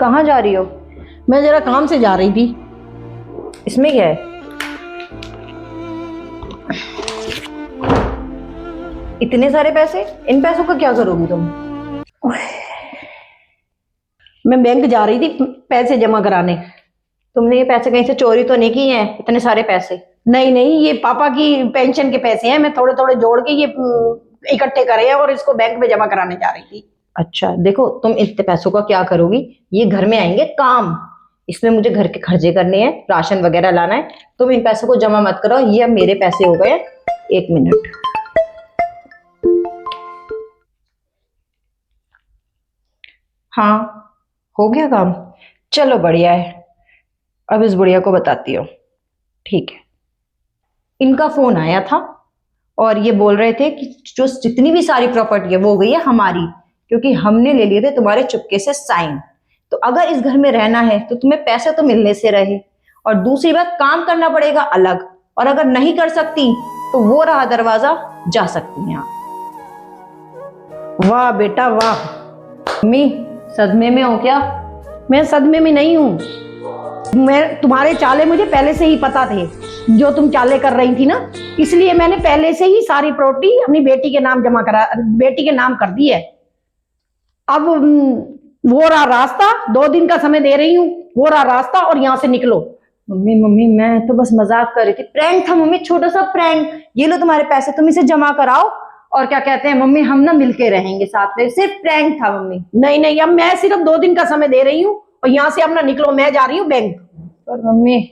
कहाँ जा रही हो? मैं जरा काम से जा रही थी। इसमें क्या है? इतने सारे पैसे, इन पैसों का क्या करोगी तुम? मैं बैंक जा रही थी पैसे जमा कराने। तुमने ये पैसे कहीं से चोरी तो नहीं किए हैं? इतने सारे पैसे? नहीं नहीं, ये पापा की पेंशन के पैसे हैं। मैं थोड़े थोड़े जोड़ के ये इकट्ठे करे हैं और इसको बैंक में जमा कराने जा रही थी। अच्छा देखो, तुम इतने पैसों का क्या करोगी? ये घर में आएंगे काम। इसमें मुझे घर के खर्चे करने हैं, राशन वगैरह लाना है। तुम इन पैसों को जमा मत करो, ये अब मेरे पैसे हो गए। 1 मिनट। हाँ, हो गया काम। चलो बढ़िया है। अब इस बुढ़िया को बताती हूँ। ठीक है। इनका फोन आया था और ये बोल रहे थे कि जो जितनी भी सारी प्रॉपर्टी है वो हो गई है हमारी, क्योंकि हमने ले लिए थे तुम्हारे चुपके से साइन। तो अगर इस घर में रहना है तो तुम्हें पैसे तो मिलने से रहे, और दूसरी बात काम करना पड़ेगा अलग, और अगर नहीं कर सकती तो वो रहा दरवाजा, जा सकती हैं आप। वाह बेटा वाह। मम्मी, सदमे में हो क्या? मैं सदमे में नहीं हूँ। मैं तुम्हारे चाले मुझे पहले से ही पता थे, जो तुम चाले कर रही थी ना, इसलिए मैंने पहले से ही सारी प्रॉपर्टी अपनी बेटी के नाम बेटी के नाम कर दी है। अब वो रहा रास्ता, 2 दिन का समय दे रही हूँ, वो रहा रास्ता और यहाँ से निकलो। मम्मी मम्मी, मैं तो बस मजाक कर रही थी, प्रैंक था मम्मी, छोटा सा प्रैंक। ये लो तुम्हारे पैसे, तुम इसे जमा कराओ, और क्या कहते हैं मम्मी, हम ना मिलके रहेंगे साथ में। सिर्फ प्रैंक था मम्मी। नहीं नहीं, अब मैं सिर्फ 2 दिन का समय दे रही हूँ और यहाँ से अपना निकलो, मैं जा रही हूँ बैंक। पर मम्मी